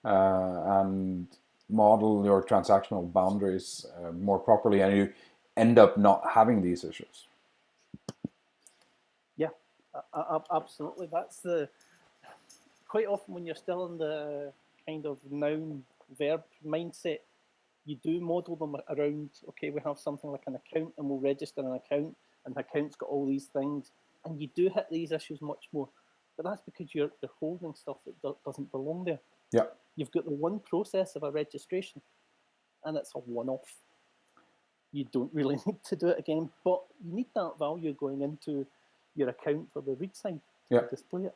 and model your transactional boundaries more properly, and you end up not having these issues. Yeah, absolutely. That's quite often when you're still in the kind of noun verb mindset, you do model them around, okay, we have something like an account and we'll register an account, and the account's got all these things, and you do hit these issues much more. But that's because you're holding stuff that doesn't belong there. Yeah. You've got the one process of a registration, and it's a one-off. You don't really need to do it again, but you need that value going into your account for the read side to display it.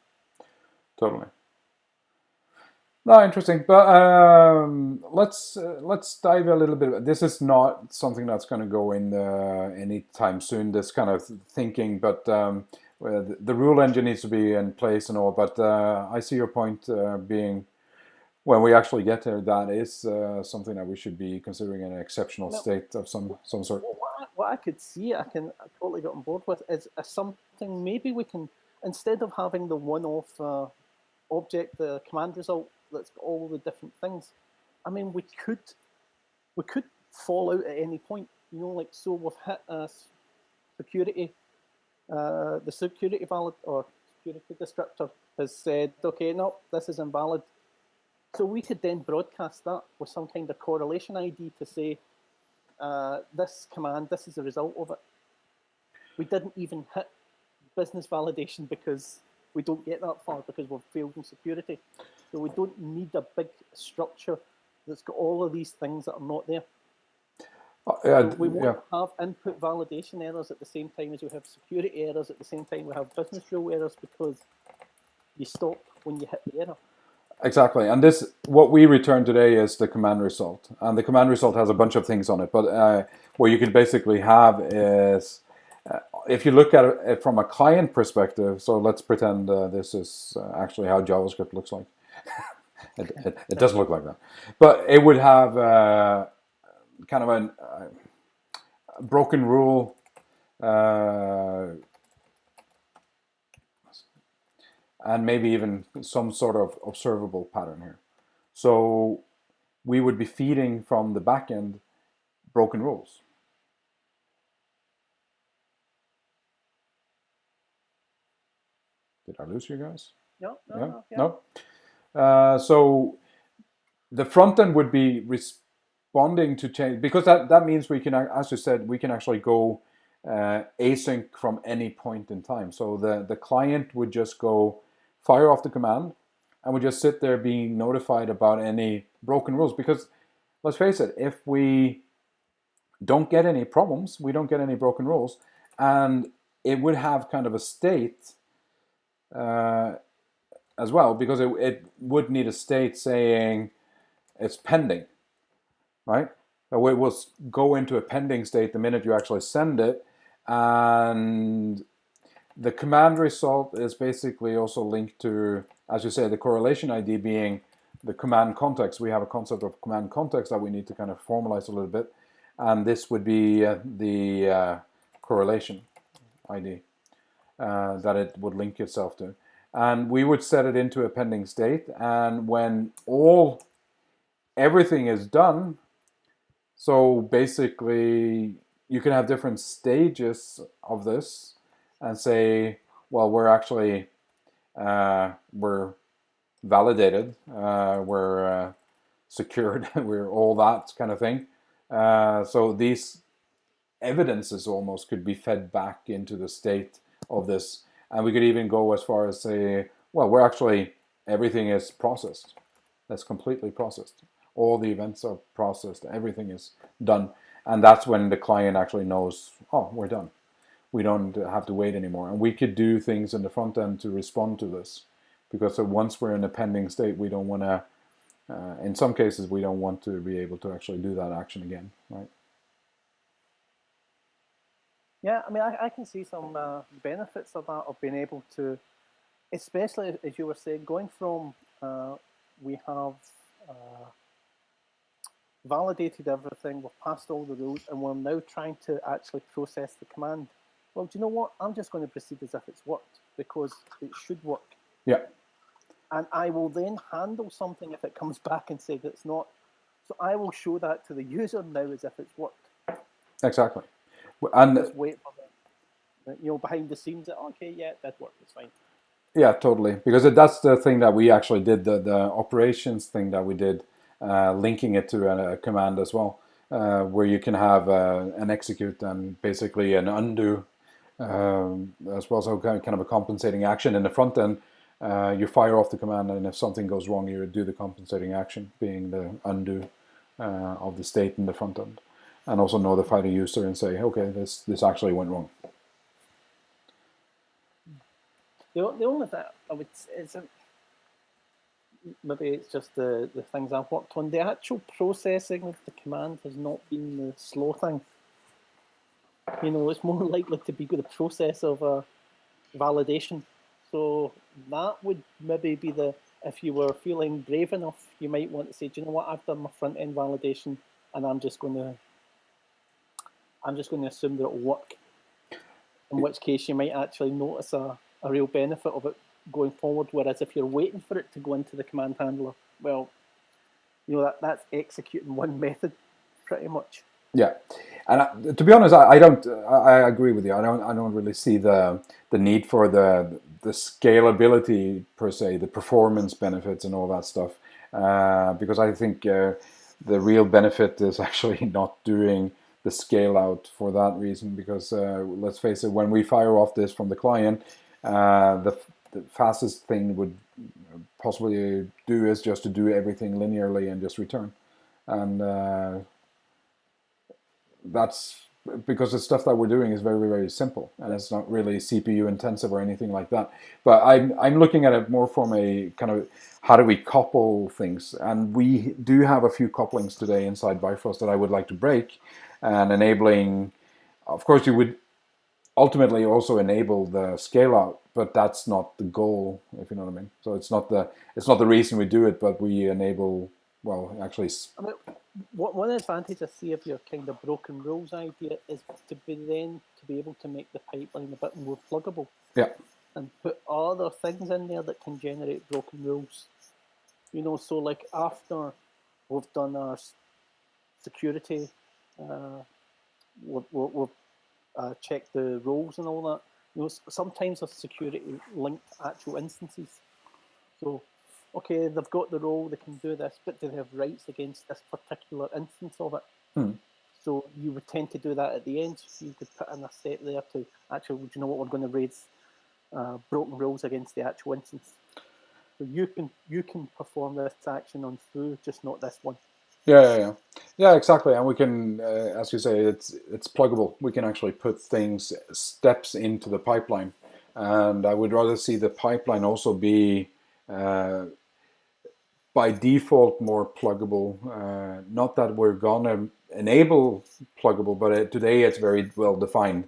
Totally. No, interesting. But let's dive a little bit. This is not something that's going to go in anytime soon, this kind of thinking, but the rule engine needs to be in place and all. But I see your point being, when we actually get there, that is something that we should be considering an exceptional state of some sort. What I could see, I totally get on board with, is something maybe we can, instead of having the one-off object, the command result that's got all the different things. I mean, we could fall out at any point, so we've hit a security, the security valid or security descriptor has said, okay, no, this is invalid. So we could then broadcast that with some kind of correlation ID to say, this command, this is the result of it. We didn't even hit business validation because we don't get that far because we've failed in security. So we don't need a big structure that's got all of these things that are not there. So we won't have input validation errors at the same time as we have security errors, at the same time we have business rule errors, because you stop when you hit the error. Exactly, and this, what we return today is the command result, and the command result has a bunch of things on it, but what you can basically have is, if you look at it from a client perspective, so let's pretend this is actually how JavaScript looks like. It doesn't look like that, but it would have kind of a broken rule, and maybe even some sort of observable pattern here. So we would be feeding from the backend broken rules. Did I lose you guys? No. So the front end would be responding to change, because that means we can, as you said, we can actually go async from any point in time. So the client would just go fire off the command and would just sit there being notified about any broken rules. Because let's face it, if we don't get any problems, we don't get any broken rules, and it would have kind of a state as well, because it would need a state saying it's pending, right? So it will go into a pending state the minute you actually send it, and the command result is basically also linked to, as you say, the correlation ID being the command context. We have a concept of command context that we need to kind of formalize a little bit, and this would be the correlation ID that it would link itself to. And we would set it into a pending state, and when everything is done, so basically you can have different stages of this and say, well, we're actually we're validated, we're secured, we're all that kind of thing. So these evidences almost could be fed back into the state of this, and we could even go as far as say, well, we're actually, everything is processed. That's completely processed. All the events are processed. Everything is done, and that's when the client actually knows, oh, we're done. We don't have to wait anymore, and we could do things in the front end to respond to this, because once we're in a pending state, we don't want to. In some cases, we don't want to be able to actually do that action again, right? Yeah, I mean, I can see some benefits of that, of being able to, especially as you were saying, going from we have validated everything, we've passed all the rules, and we're now trying to actually process the command. Well, do you know what? I'm just going to proceed as if it's worked, because it should work. Yeah. And I will then handle something if it comes back and say that it's not. So I will show that to the user now as if it's worked. Exactly. And just wait for them. Behind the scenes, okay, yeah, that worked, it's fine. Yeah, totally. Because that's the thing that we actually did, the operations thing that we did, linking it to a command as well, where you can have an execute and basically an undo, as well, so kind of a compensating action in the front end. You fire off the command, and if something goes wrong, you do the compensating action, being the undo of the state in the front end, and also notify the user and say, okay, this actually went wrong. The only thing I would say is, maybe it's just the things I've worked on, the actual processing of the command has not been the slow thing. It's more likely to be the process of a validation. So that would maybe be if you were feeling brave enough, you might want to say, do you know what, I've done my front end validation, and I'm just going to assume that it'll work. In which case, you might actually notice a real benefit of it going forward. Whereas if you're waiting for it to go into the command handler, well, that's executing one method pretty much. Yeah, and to be honest, I don't. I agree with you. I don't really see the need for the scalability per se, the performance benefits and all that stuff, because I think the real benefit is actually not doing the scale out for that reason. Because let's face it, when we fire off this from the client, the fastest thing would possibly do is just to do everything linearly and just return. And that's because the stuff that we're doing is very, very simple, and it's not really CPU intensive or anything like that. But I'm looking at it more from a kind of how do we couple things, and we do have a few couplings today inside Bifrost that I would like to break, and enabling. Of course, you would ultimately also enable the scale out, but that's not the goal, if you know what I mean. So it's not the reason we do it, but we enable. Well, actually, I mean, one advantage I see of your kind of broken rules idea is to be able to make the pipeline a bit more pluggable. Yeah. And put other things in there that can generate broken rules. You know, so like after we've done our security, we've checked the roles and all that. You know, sometimes there's security linked actual instances. So, okay, they've got the role, they can do this, but do they have rights against this particular instance of it? So you would tend to do that at the end. You could put in a step there to actually, do you know what, we're going to raise broken rules against the actual instance. So you can perform this action on through, just not this one. Yeah, exactly. And we can, as you say, it's pluggable. We can actually put steps into the pipeline, and I would rather see the pipeline also be by default more pluggable. Not that we're gonna enable pluggable, but today it's very well defined.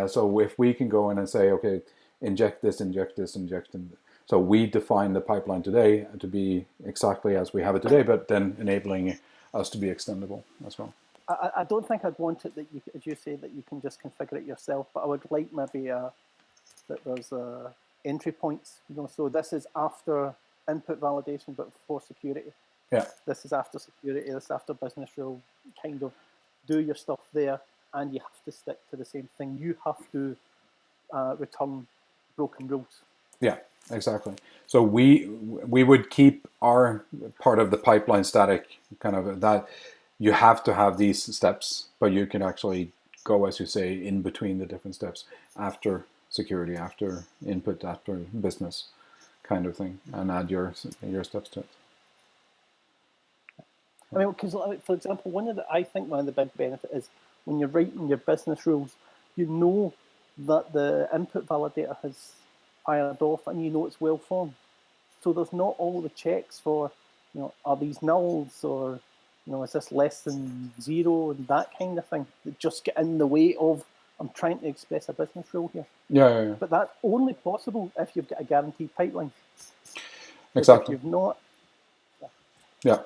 So if we can go in and say, okay, inject this, so we define the pipeline today to be exactly as we have it today, but then enabling us to be extendable as well. I don't think I'd want it that you, as you say, that you can just configure it yourself, but I would like maybe that there's entry points. You know, so this is after input validation, but before security. Yeah. This is after security. This is after business rule. Kind of do your stuff there, and you have to stick to the same thing. You have to return broken rules. Yeah, exactly. So we would keep our part of the pipeline static, kind of that you have to have these steps, but you can actually go, as you say, in between the different steps after security, after input, after business kind of thing, and add your steps to it. I mean, because for example, I think one of the big benefits is when you're writing your business rules, you know that the input validator has fired off, and you know it's well formed. So there's not all the checks for, you know, are these nulls, or, you know, is this less than 0, and that kind of thing that just get in the way of, I'm trying to express a business rule here. Yeah. But that's only possible if you've got a guaranteed pipeline. Exactly. If you've not. Yeah.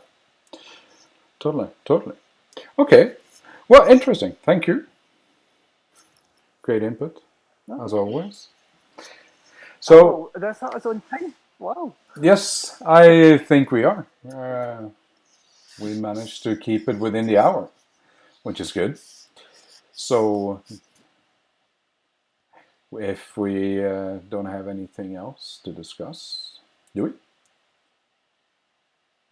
Totally. Okay. Well, interesting. Thank you. Great input, as always. So That's on time. Wow. Yes, I think we are. We managed to keep it within the hour, which is good. So if we don't have anything else to discuss, do we?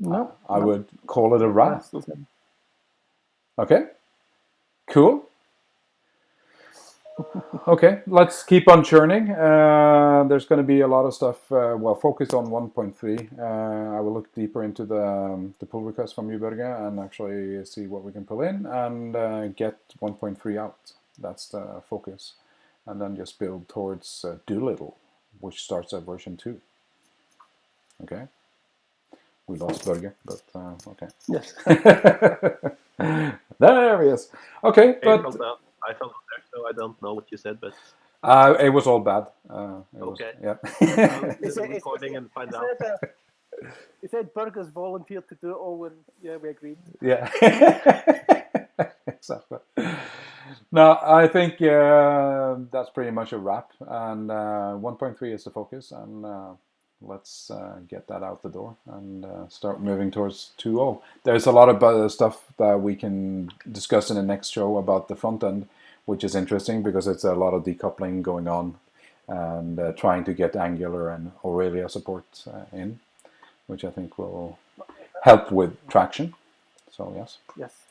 No. I would call it a wrap. Okay, cool. Okay, let's keep on churning. There's going to be a lot of stuff, focused on 1.3. I will look deeper into the pull request from you, Børge, and actually see what we can pull in and get 1.3 out. That's the focus. And then just build towards Doolittle, which starts at version 2. Okay? We lost Børge, but okay. Yes. There he is. Okay, but I fell out there, so I don't know what you said, but it was all bad. okay. Yeah. It's recording and find out. He said Burgers volunteered to do it all, and yeah, we agreed. Yeah. Exactly. No, I think that's pretty much a wrap, and 1.3 is the focus, and let's get that out the door and start moving towards 2.0. There's a lot of stuff that we can discuss in the next show about the front end, which is interesting because it's a lot of decoupling going on and trying to get Angular and Aurelia support in, which I think will help with traction. So Yes.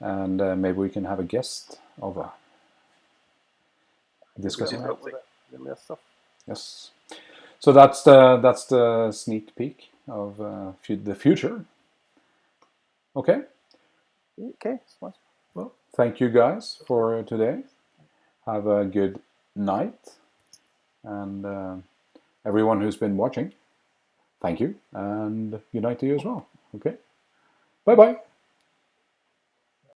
And maybe we can have a guest over discussing that. Yes. So that's the sneak peek of the future. Okay. Okay. Well, thank you guys for today. Have a good night. And everyone who's been watching, thank you. And good night to you as well. Okay. Bye-bye.